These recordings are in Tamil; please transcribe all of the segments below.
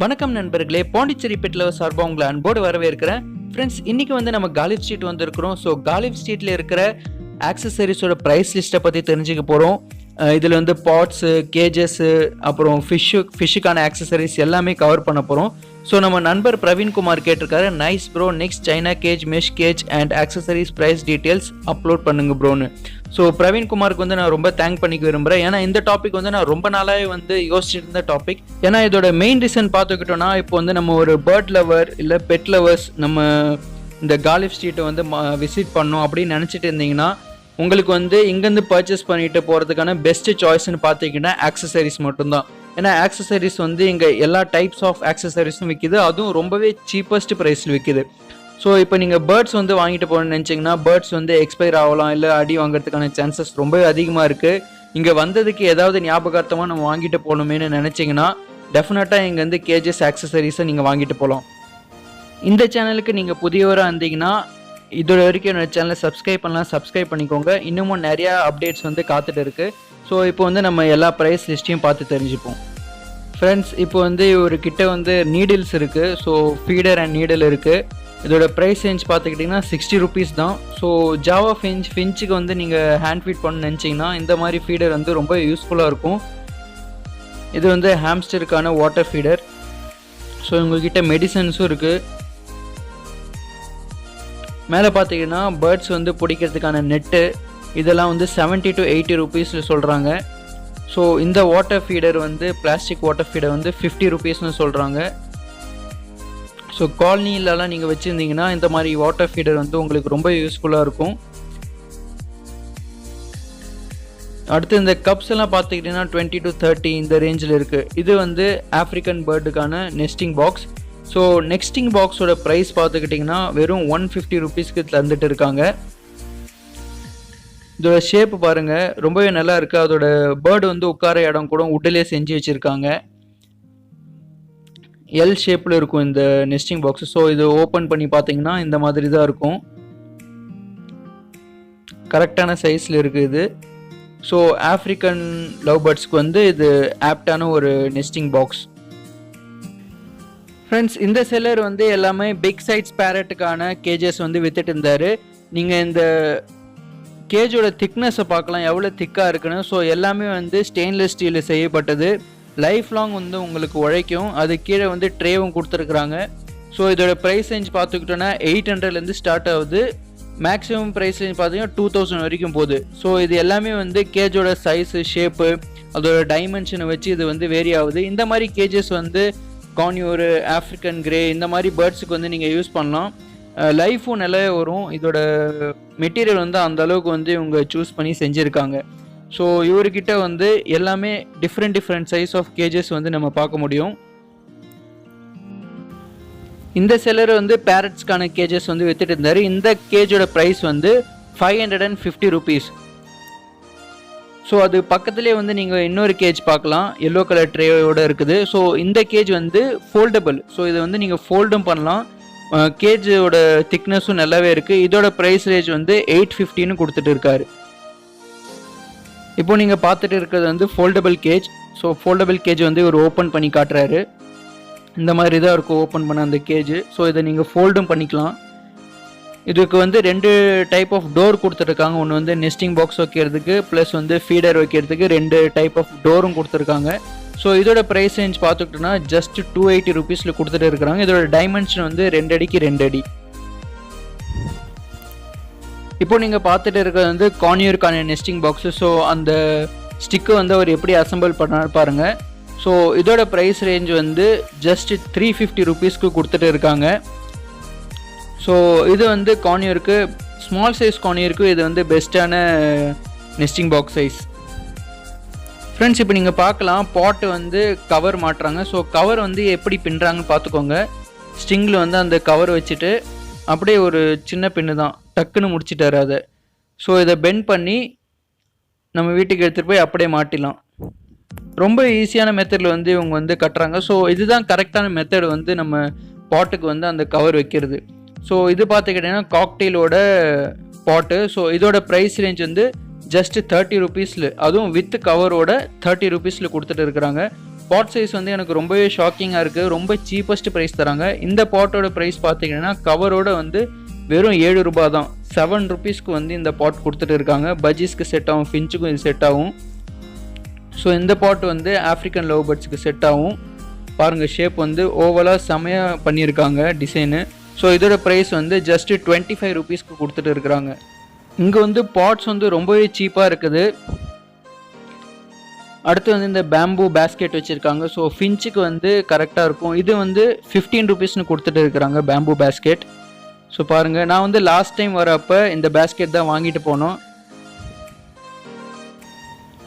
வணக்கம் நண்பர்களே, பாண்டிச்சேரி பெட் லவர் சார்பாக உங்களை அன்போடு வரவேற்கிறேன். ஃப்ரெண்ட்ஸ், இன்னைக்கு வந்து நம்ம காலிப் ஸ்ட்ரீட் வந்திருக்கிறோம். ஸோ காலிப் ஸ்ட்ரீட்டில் இருக்கிற ஆக்சசரிஸோட ப்ரைஸ் லிஸ்ட்டை பற்றி தெரிஞ்சுக்க போகிறோம். இதில் வந்து பாட்ஸு, கேஜஸ்ஸு, அப்புறம் ஃபிஷ்ஷுக்கான ஆக்சசரிஸ் எல்லாமே கவர் பண்ண போகிறோம். ஸோ நம்ம நண்பர் பிரவீன்குமார் கேட்டிருக்காரு, nice bro, next China gauge, mesh gauge and accessories price details upload பண்ணுங்க ப்ரோன்னு. ஸோ பிரவீன்குமாருக்கு வந்து நான் ரொம்ப தேங்க் பண்ணிக்க விரும்புகிறேன். ஏன்னா இந்த டாபிக் வந்து நான் ரொம்ப நாளாகவே வந்து யோசிச்சுட்டு இருந்த டாபிக். ஏன்னா இதோட மெயின் ரீசன் பார்த்துக்கிட்டோன்னா, இப்போ வந்து நம்ம ஒரு பேர்ட் லவர் இல்லை பெட் லவர்ஸ் நம்ம இந்த காலிப் ஸ்ட்ரீட்டை வந்து விசிட் பண்ணோம் அப்படின்னு நினச்சிட்டு இருந்தீங்கன்னா, உங்களுக்கு வந்து இங்கேருந்து பர்ச்சேஸ் பண்ணிட்டு போகிறதுக்கான பெஸ்ட் சாய்ஸ்ன்னு பார்த்தீங்கன்னா ஆக்சசரிஸ் மட்டும்தான். ஏன்னா ஆக்சசரிஸ் வந்து இங்கே எல்லா டைப்ஸ் ஆஃப் ஆக்சசரிஸும் விற்கிது, அதுவும் ரொம்பவே சீப்பஸ்ட் ப்ரைஸில் விற்கிது. ஸோ இப்போ நீங்கள் பேர்ட்ஸ் வந்து வாங்கிட்டு போகணும்னு நினச்சிங்கன்னா, பேர்ட்ஸ் வந்து எக்ஸ்பைர் ஆகலாம், இல்லை அடி வாங்குறதுக்கான சான்சஸ் ரொம்பவே அதிகமாக இருக்குது. இங்கே வந்ததுக்கு ஏதாவது ஞாபகார்த்தமாக நம்ம வாங்கிட்டு போகணுமேனு நினச்சிங்கன்னா, டெஃபினட்டாக இங்கே வந்து கேஜஸ் ஆக்சசரிஸை நீங்கள் வாங்கிட்டு போகலாம். இந்த சேனலுக்கு நீங்கள் புதியவராக இருந்தீங்கன்னா, இதோட வரைக்கும் என்னோடய சேனலை சப்ஸ்கிரைப் பண்ணலாம், சப்ஸ்கிரைப் பண்ணிக்கோங்க. இன்னமும் நிறையா அப்டேட்ஸ் வந்து காத்துட்டு இருக்குது. ஸோ இப்போ வந்து நம்ம எல்லா ப்ரைஸ் லிஸ்ட்டையும் பார்த்து தெரிஞ்சுப்போம். ஃப்ரெண்ட்ஸ், இப்போ வந்து ஒரு கிட்ட வந்து நீடில்ஸ் இருக்குது. ஸோ ஃபீடர் அண்ட் நீடில் இருக்குது. இதோட ப்ரைஸ் ரேஞ்ச் பார்த்துக்கிட்டிங்கன்னா 60 rupees தான். ஸோ ஜாவா ஃபின்ச்சுக்கு வந்து நீங்கள் ஹேண்ட் ஃபீட் பண்ண நினச்சிங்கன்னா இந்த மாதிரி ஃபீடர் வந்து ரொம்ப யூஸ்ஃபுல்லாக இருக்கும். இது வந்து ஹாம்ஸ்டருக்கான வாட்டர் ஃபீடர். ஸோ உங்கள்கிட்ட மெடிசன்ஸும் இருக்குது. மேலே பார்த்தீங்கன்னா பேர்ட்ஸ் வந்து பிடிக்கிறதுக்கான நெட்டு, இதெல்லாம் வந்து 70 to 80 rupees சொல்கிறாங்க. ஸோ இந்த வாட்டர் ஃபீடர் வந்து பிளாஸ்டிக் வாட்டர் ஃபீடர் வந்து 50 rupeesனு சொல்கிறாங்க. ஸோ காலனிலலாம் நீங்கள் வச்சுருந்தீங்கன்னா இந்த மாதிரி வாட்டர் ஃபீடர் வந்து உங்களுக்கு ரொம்ப யூஸ்ஃபுல்லாக இருக்கும். அடுத்து இந்த கப்ஸ் எல்லாம் பார்த்துக்கிட்டிங்கன்னா 20 to 30 இந்த ரேஞ்சில் இருக்குது. இது வந்து ஆஃப்ரிக்கன் பேர்டுக்கான நெஸ்டிங் பாக்ஸ். ஸோ நெஸ்டிங் பாக்ஸோட ப்ரைஸ் பார்த்துக்கிட்டிங்கன்னா வெறும் 150 rupeesக்கு தந்துட்டு இருக்காங்க. இதோட ஷேப்பு பாருங்கள், ரொம்பவே நல்லா இருக்குது. அதோட பேர்டு வந்து உட்கார இடம் கூட உட்டிலே செஞ்சு வச்சுருக்காங்க. எல் ஷேப்பில் இருக்கும் இந்த நெஸ்டிங் பாக்ஸ். ஸோ இது ஓப்பன் பண்ணி பார்த்தீங்கன்னா இந்த மாதிரி தான் இருக்கும். கரெக்டான சைஸில் இருக்குது இது. ஸோ ஆஃப்ரிக்கன் லவ் பேர்ட்ஸ்க்கு வந்து இது ஆப்டான ஒரு நெஸ்டிங் பாக்ஸ். ஃப்ரெண்ட்ஸ், இந்த செல்லர் வந்து எல்லாமே பிக் சைட்ஸ் பேரட்டுக்கான கேஜஸ் வந்து வித்துட்டு இருந்தார். நீங்கள் இந்த கேஜோட திக்னஸை பார்க்கலாம், எவ்வளோ திக்காக இருக்குன்னு. ஸோ எல்லாமே வந்து ஸ்டெயின்லெஸ் ஸ்டீலில் செய்யப்பட்டது. லைஃப் லாங் வந்து உங்களுக்கு உழைக்கும். அது கீழே வந்து ட்ரேவும் கொடுத்துருக்குறாங்க. ஸோ இதோட ப்ரைஸ் ரேஞ்ச் பார்த்துக்கிட்டோன்னா 800லேருந்து ஸ்டார்ட் ஆகுது. மேக்ஸிமம் ப்ரைஸ் ரேஞ்ச் பார்த்தீங்கன்னா 2000 வரைக்கும் போகுது. ஸோ இது எல்லாமே வந்து கேஜோட சைஸு, ஷேப்பு, அதோட டைமென்ஷனை வச்சு இது வந்து வேரி ஆகுது. இந்த மாதிரி கேஜஸ் வந்து கான்யூர், ஆஃப்ரிக்கன் கிரே இந்த மாதிரி பேர்ட்ஸுக்கு வந்து நீங்கள் யூஸ் பண்ணலாம். லைஃபும் நல்லாவே வரும். இதோட மெட்டீரியல் வந்து அந்த அளவுக்கு வந்து இவங்க சூஸ் பண்ணி செஞ்சுருக்காங்க. ஸோ இவர்கிட்ட வந்து எல்லாமே டிஃப்ரெண்ட் சைஸ் ஆஃப் கேஜஸ் வந்து நம்ம பார்க்க முடியும். இந்த செல்லர் வந்து பேரட்ஸ்க்கான கேஜஸ் வந்து வித்துட்டு இருந்தார். இந்த கேஜோட ப்ரைஸ் வந்து 550 rupees. ஸோ அது பக்கத்துலேயே வந்து நீங்கள் இன்னொரு கேஜ் பார்க்கலாம், எல்லோ கலர் ட்ரேயோடு இருக்குது. ஸோ இந்த கேஜ் வந்து ஃபோல்டபுள். ஸோ இதை வந்து நீங்கள் ஃபோல்டும் பண்ணலாம். கேஜோட திக்னஸும் நல்லாவே இருக்குது. இதோட ப்ரைஸ் ரேஞ்ச் வந்து 850ன்னு கொடுத்துட்டு இருக்காரு. இப்போ நீங்கள் பார்த்துட்டு இருக்கிறது வந்து foldable cage. So foldable cage வந்து ஒரு ஓப்பன் பண்ணி காட்டுறாரு. இந்த மாதிரி தான் இருக்கும் ஓப்பன் பண்ண அந்த கேஜ். ஸோ இதை நீங்கள் ஃபோல்டும் பண்ணிக்கலாம். இதுக்கு வந்து 2 டைப் ஆஃப் டோர் கொடுத்துருக்காங்க. ஒன்று வந்து நெஸ்டிங் பாக்ஸ் வைக்கிறதுக்கு, ப்ளஸ் வந்து ஃபீடர் வைக்கிறதுக்கு 2 டைப் ஆஃப் டோரும் கொடுத்துருக்காங்க. ஸோ இதோட ப்ரைஸ் ரேஞ்ச் பார்த்துக்கிட்டோன்னா ஜஸ்ட் 280 rupeesல கொடுத்துட்டு இருக்கிறாங்க. இதோட டைமென்ஷன் வந்து 2 அடிக்கு 2 அடி. இப்போ நீங்கள் பார்த்துட்டு இருக்கிறது வந்து கான்யூருக்கான நெஸ்டிங் பாக்ஸு. ஸோ அந்த ஸ்டிக்கு வந்து அவர் எப்படி அசம்பிள் பண்ணார் பாருங்கள். ஸோ இதோட ப்ரைஸ் ரேஞ்ச் வந்து ஜஸ்ட் 350 rupeesக்கு கொடுத்துட்டு இருக்காங்க. ஸோ இது வந்து கான்யூருக்கு, ஸ்மால் சைஸ் கான்யூருக்கு இது வந்து பெஸ்ட்டான நெஸ்டிங் பாக்ஸ் சைஸ். ஃப்ரெண்ட்ஸ், இப்போ நீங்கள் பார்க்கலாம் பாட்டு வந்து கவர் மாட்டுறாங்க. ஸோ கவர் வந்து எப்படி பின்னுறாங்கன்னு பார்த்துக்கோங்க. ஸ்ட்ரிங்கில் வந்து அந்த கவர் வச்சுட்டு அப்படியே ஒரு சின்ன பின்னு தான், டக்குன்னு முடிச்சிட்டாரு அதை. ஸோ இதை பெண்ட் பண்ணி நம்ம வீட்டுக்கு எடுத்துகிட்டு போய் அப்படியே மாட்டிடலாம். ரொம்ப ஈஸியான மெத்தடில் வந்து இவங்க வந்து கட்டுறாங்க. ஸோ இதுதான் கரெக்டான மெத்தட் வந்து நம்ம பாட்டுக்கு வந்து அந்த கவர் வைக்கிறது. ஸோ இது பார்த்துக்கிட்டிங்கன்னா காக்டெயிலோட பாட்டு. ஸோ இதோட ப்ரைஸ் ரேஞ்ச் வந்து ஜஸ்ட் 30 rupeesல, அதுவும் வித் கவரோட 30 rupeesல கொடுத்துட்டு இருக்கிறாங்க. பாட் சைஸ் வந்து எனக்கு ரொம்பவே ஷாக்கிங்காக இருக்குது. ரொம்ப சீப்பஸ்ட் ப்ரைஸ் தராங்க. இந்த பாட்டோட ப்ரைஸ் பார்த்தீங்கன்னா கவரோட வந்து வெறும் 7 ரூபாய் தான். 7 ருபீஸ்க்கு வந்து இந்த பாட் கொடுத்துட்டு இருக்காங்க. பஜ்ஜீஸ்க்கு செட் ஆகும், ஃபின்ச்சுக்கும் இது செட் ஆகும். ஸோ இந்த பாட் வந்து ஆஃப்ரிக்கன் லவ் பேர்ட்ஸுக்கு செட் ஆகும். பாருங்கள், ஷேப் வந்து ஓவலாக செமையாக பண்ணியிருக்காங்க டிசைனு. ஸோ இதோட ப்ரைஸ் வந்து ஜஸ்ட்டு 25 ருபீஸ்க்கு கொடுத்துட்டு இருக்கிறாங்க. இங்கே வந்து பாட்ஸ் வந்து ரொம்பவே சீப்பாக இருக்குது. அடுத்து வந்து இந்த பேம்பூ பேஸ்கெட் வச்சுருக்காங்க. ஸோ ஃபின்ச்சுக்கு வந்து கரெக்டாக இருக்கும். இது வந்து 15 ருபீஸ்னு கொடுத்துட்டு இருக்கிறாங்க பேம்பூ பேஸ்கெட். ஸோ பாருங்கள், நான் வந்து லாஸ்ட் டைம் வரப்போ இந்த பேஸ்கெட் தான் வாங்கிட்டு போனோம்.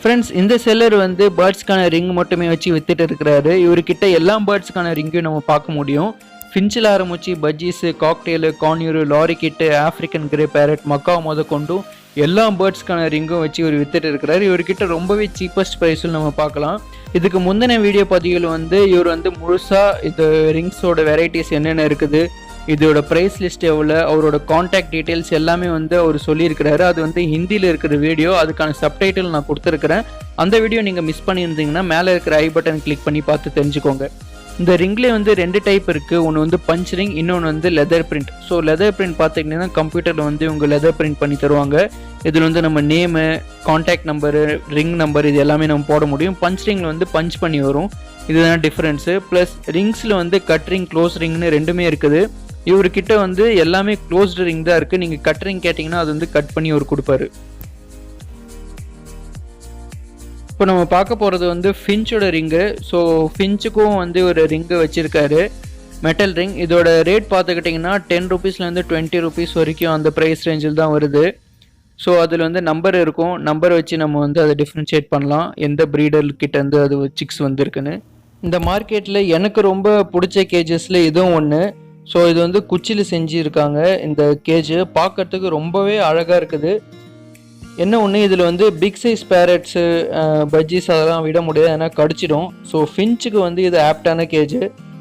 ஃப்ரெண்ட்ஸ், இந்த செல்லர் வந்து பேர்ட்ஸ்க்கான ரிங் மட்டுமே வச்சு வித்துட்டு இருக்கிறாரு. இவர்கிட்ட எல்லா பேர்ட்ஸ்க்கான ரிங்கையும் நம்ம பார்க்க முடியும். ஃபின்ச்சில் ஆரம்பிச்சு பஜ்ஜீஸு, காக்டெயிலு, கான்யூரு, லாரி கிட்டு, ஆஃப்ரிக்கன் கிரே பேரட், மக்காவை முத கொண்டும் எல்லா பேர்ட்ஸ்க்கான ரிங்கும் வச்சு இவர் வித்துட்டு இருக்கிறாரு. இவர்கிட்ட ரொம்பவே சீப்பஸ்ட் ப்ரைஸில் நம்ம பார்க்கலாம். இதுக்கு முந்தின வீடியோ பதிவில் வந்து இவர் வந்து முழுசாக இது ரிங்ஸோட வெரைட்டிஸ் என்னென்ன இருக்குது, இதோட ப்ரைஸ் லிஸ்ட் எவ்வளோ, அவரோட காண்டாக்ட் டீட்டெயில்ஸ் எல்லாமே வந்து அவர் சொல்லியிருக்கிறாரு. அது வந்து ஹிந்தியில் இருக்கிற வீடியோ, அதுக்கான சப்டைட்டில் நான் கொடுத்துருக்கிறேன். அந்த வீடியோ நீங்கள் மிஸ் பண்ணியிருந்தீங்கன்னா மேலே இருக்கிற ஐ பட்டன் கிளிக் பண்ணி பார்த்து தெரிஞ்சுக்கோங்க. இந்த ரிங்லேயே வந்து 2 டைப் இருக்குது. ஒன்று வந்து பஞ்ச் ரிங், இன்னொன்று வந்து leather print. So leather print பார்த்திங்கன்னா கம்ப்யூட்டரில் வந்து இவங்க லெதர் பிரிண்ட் பண்ணி தருவாங்க. இதில் வந்து நம்ம name, contact number, ring number இது எல்லாமே நம்ம போட முடியும். பஞ்ச் ரிங்கில் வந்து பஞ்ச் பண்ணி வரும். இதுதான் டிஃப்ரென்ஸு. ப்ளஸ் ரிங்ஸில் வந்து கட் ரிங், க்ளோஸ் ரிங்னு ரெண்டுமே இருக்குது. இவர்கிட்ட வந்து எல்லாமே க்ளோஸ்டு ரிங் தான் இருக்குது. நீங்கள் கட் ரிங் கேட்டிங்கன்னா அது வந்து கட் பண்ணி அவர் கொடுப்பாரு. இப்போ நம்ம பார்க்க போகிறது வந்து ஃபின்ச்சோட ரிங்கு. ஸோ ஃபின்ச்சுக்கும் வந்து ஒரு ரிங்கு வச்சுருக்காரு, மெட்டல் ரிங். இதோட ரேட் பார்த்துக்கிட்டிங்கன்னா 10 ருபீஸ்லேருந்து 20 ருபீஸ் வரைக்கும் அந்த ப்ரைஸ் ரேஞ்சில் தான் வருது. ஸோ அதில் வந்து நம்பர் இருக்கும். நம்பரை வச்சு நம்ம வந்து அதை டிஃப்ரென்ஷியேட் பண்ணலாம், எந்த ப்ரீடர்கிட்டேருந்து அது சிக்ஸ் வந்திருக்குன்னு. இந்த மார்க்கெட்டில் எனக்கு ரொம்ப பிடிச்ச கேஜஸில் இதுவும் ஒன்று. ஸோ இது வந்து குச்சியில் செஞ்சுருக்காங்க. இந்த கேஜ் பார்க்கறதுக்கு ரொம்பவே அழகாக இருக்குது. என்ன ஒன்று, இதில் வந்து பிக் சைஸ் பேரட்ஸு, பஜ்ஜீஸ் அதெல்லாம் விட முடியாது, ஏன்னா கடிச்சிடும். ஸோ ஃபின்ச்சுக்கு வந்து இது ஆப்டான கேஜ்.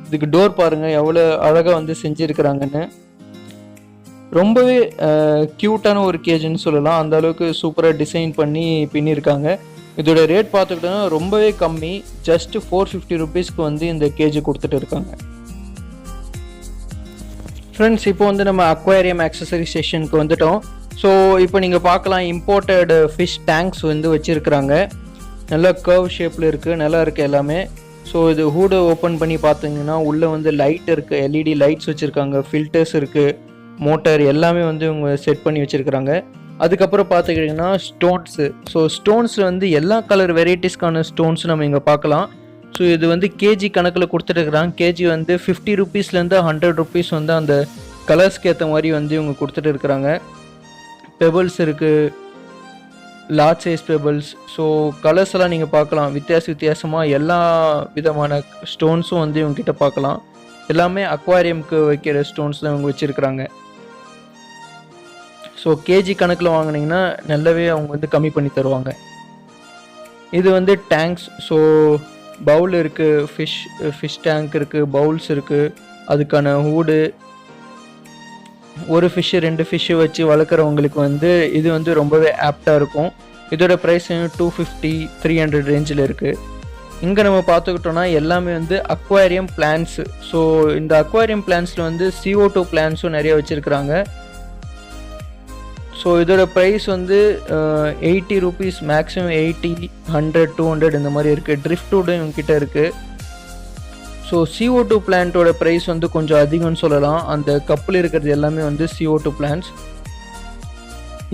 இதுக்கு டோர் பாருங்கள் எவ்வளோ அழகாக வந்து செஞ்சுருக்கிறாங்கன்னு. ரொம்பவே க்யூட்டான ஒரு கேஜுன்னு சொல்லலாம். அந்த அளவுக்கு சூப்பராக டிசைன் பண்ணி பின்னியிருக்காங்க. இதோட ரேட் பார்த்துக்கிட்டோன்னா ரொம்பவே கம்மி. ஜஸ்ட் 450 ருபீஸ்க்கு வந்து இந்த கேஜ் கொடுத்துட்டு இருக்காங்க. ஃப்ரெண்ட்ஸ், இப்போ வந்து நம்ம அக்வாரியம் ஆக்சசரி செஷனுக்கு வந்துட்டோம். ஸோ இப்போ நீங்கள் பார்க்கலாம், இம்போர்ட்டட் ஃபிஷ் டேங்க்ஸ் வந்து வச்சுருக்குறாங்க. நல்லா கர்வ் ஷேப்பில் இருக்குது, நல்லா இருக்குது எல்லாமே. ஸோ இது ஹூடை ஓப்பன் பண்ணி பார்த்தீங்கன்னா உள்ளே வந்து லைட் இருக்குது, எல்இடி லைட்ஸ் வச்சுருக்காங்க, ஃபில்டர்ஸ் இருக்குது, மோட்டர் எல்லாமே வந்து இவங்க செட் பண்ணி வச்சுருக்குறாங்க. அதுக்கப்புறம் பார்த்துக்கிட்டிங்கன்னா ஸ்டோன்ஸு. ஸோ ஸ்டோன்ஸில் வந்து எல்லா கலர் வெரைட்டிஸ்க்கான ஸ்டோன்ஸ் நம்ம இங்கே பார்க்கலாம். ஸோ இது வந்து கேஜி கணக்கில் கொடுத்துட்டுருக்குறாங்க. கேஜி வந்து 50 ருபீஸ்லேருந்து 100 ருபீஸ் வந்து அந்த கலர்ஸ்க்கு ஏற்ற மாதிரி வந்து இவங்க கொடுத்துட்டு இருக்கிறாங்க. பெபிள்ஸ் இருக்குது, large size pebbles. So colours எல்லாம் நீங்கள் பார்க்கலாம், வித்தியாசமாக எல்லா விதமான ஸ்டோன்ஸும் வந்து இவங்ககிட்ட பார்க்கலாம். எல்லாமே அக்வாரியமுக்கு வைக்கிற ஸ்டோன்ஸ் தான் இவங்க வச்சுருக்குறாங்க. ஸோ கேஜி கணக்கில் வாங்கினீங்கன்னா நல்லாவே அவங்க வந்து கம்மி பண்ணி தருவாங்க. இது வந்து டேங்க்ஸ். ஸோ பவுல் இருக்குது, ஃபிஷ் டேங்க் இருக்குது, பவுல்ஸ் இருக்குது, அதுக்கான ஹூடு. ஒரு ஃபிஷ்ஷு 2 ஃபிஷ்ஷு வச்சு வளர்க்குறவங்களுக்கு வந்து இது வந்து ரொம்பவே ஆப்டாக இருக்கும். இதோட ப்ரைஸ் 250, 300 ரேஞ்சில் இருக்குது. இங்கே நம்ம பார்த்துக்கிட்டோன்னா எல்லாமே வந்து அக்வாரியம் பிளான்ஸு. ஸோ இந்த அக்வாரியம் பிளான்ஸில் வந்து CO2 பிளான்ஸும் நிறைய வச்சுருக்குறாங்க. ஸோ இதோட ப்ரைஸ் வந்து 80 ருபீஸ், மேக்ஸிமம் 80, 100, 200 இந்த மாதிரி இருக்குது. ட்ரிஃப்ட்வுடும் இவங்ககிட்ட இருக்குது. ஸோ CO2 பிளான்ட்டோட ப்ரைஸ் வந்து கொஞ்சம் அதிகம்னு சொல்லலாம். அந்த கப்பில் இருக்கிறது எல்லாமே வந்து CO2 பிளான்ஸ்.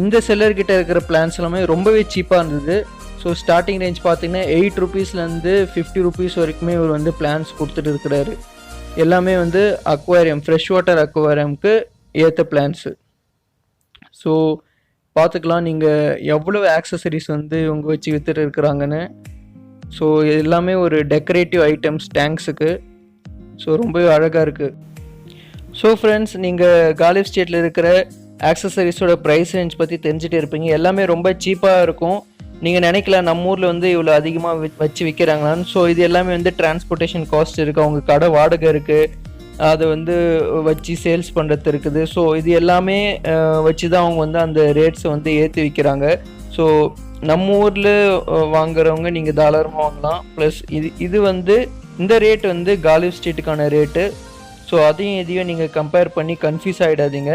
இந்த செல்லர்கிட்ட இருக்கிற பிளான்ஸ் எல்லாமே ரொம்பவே சீப்பாக இருந்தது. ஸோ ஸ்டார்டிங் ரேஞ்ச் பார்த்திங்கன்னா 8 ருபீஸ்லேருந்து 50 ருபீஸ் வரைக்குமே இவர் வந்து பிளான்ஸ் கொடுத்துட்டு இருக்கிறாரு. எல்லாமே வந்து அக்வாரியம், ஃப்ரெஷ் வாட்டர் அக்வாரியமுக்கு ஏற்ற பிளான்ஸு. ஸோ பார்த்துக்கலாம் நீங்கள் எவ்வளோ ஆக்சசரிஸ் வந்து இவங்க வச்சு வித்துட்டு இருக்கிறாங்கன்னு. ஸோ எல்லாமே ஒரு டெக்கரேட்டிவ் ஐட்டம்ஸ் டேங்க்ஸுக்கு. ஸோ ரொம்பவே அழகாக இருக்குது. ஸோ ஃப்ரெண்ட்ஸ், நீங்கள் காலிஃப் ஸ்டேட்டில் இருக்கிற ஆக்சசரிஸோட ப்ரைஸ் ரேஞ்ச் பற்றி தெரிஞ்சுட்டு இருப்பீங்க. எல்லாமே ரொம்ப சீப்பாக இருக்கும். நீங்கள் நினைக்கலாம் நம்ம ஊரில் வந்து இவ்வளோ அதிகமாக வச்சு விற்கிறாங்களான்னு. ஸோ இது எல்லாமே வந்து டிரான்ஸ்போர்ட்டேஷன் காஸ்ட் இருக்குது, அவங்க கடை வாடகை இருக்குது, அதை வந்து வச்சு சேல்ஸ் பண்ணுறது இருக்குது. ஸோ இது எல்லாமே வச்சு தான் அவங்க வந்து அந்த ரேட்ஸை வந்து ஏற்றி விற்கிறாங்க. ஸோ நம்ம ஊரில் வாங்குறவங்க நீங்கள் தாராளமாக வாங்கலாம். ப்ளஸ் இது வந்து இந்த ரேட் வந்து காலிவ் ஸ்ட்ரீட்டுக்கான ரேட்டு. ஸோ அதையும் இதையும் நீங்கள் கம்பேர் பண்ணி கன்ஃபியூஸ் ஆகிடாதீங்க.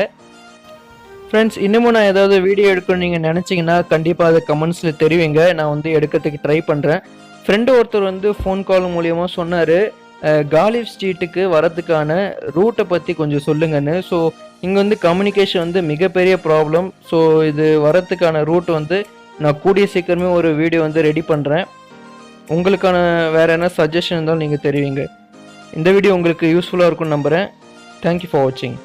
ஃப்ரெண்ட்ஸ், இன்னமும் நான் ஏதாவது வீடியோ எடுக்கணும்னு நீங்கள் நினச்சிங்கன்னா கண்டிப்பாக அதை கமெண்ட்ஸில் தெரிவிங்க. நான் வந்து எடுக்கிறதுக்கு ட்ரை பண்ணுறேன். ஃப்ரெண்டு ஒருத்தர் வந்து ஃபோன் கால் மூலியமாக சொன்னார், காலிவ் ஸ்ட்ரீட்டுக்கு வரதுக்கான ரூட்டை பற்றி கொஞ்சம் சொல்லுங்கன்னு. ஸோ இங்கே வந்து கம்யூனிகேஷன் வந்து மிகப்பெரிய ப்ராப்ளம். ஸோ இது வரத்துக்கான ரூட் வந்து நான் கூடிய சீக்கிரமே ஒரு வீடியோ வந்து ரெடி பண்ணுறேன். உங்களுக்கான வேறு என்ன சஜஷன் இருந்தாலும் நீங்கள் தெரிவிங்க. இந்த வீடியோ உங்களுக்கு யூஸ்ஃபுல்லாக இருக்கும்னு நம்புகிறேன். தேங்க்யூ ஃபார் வாட்சிங்.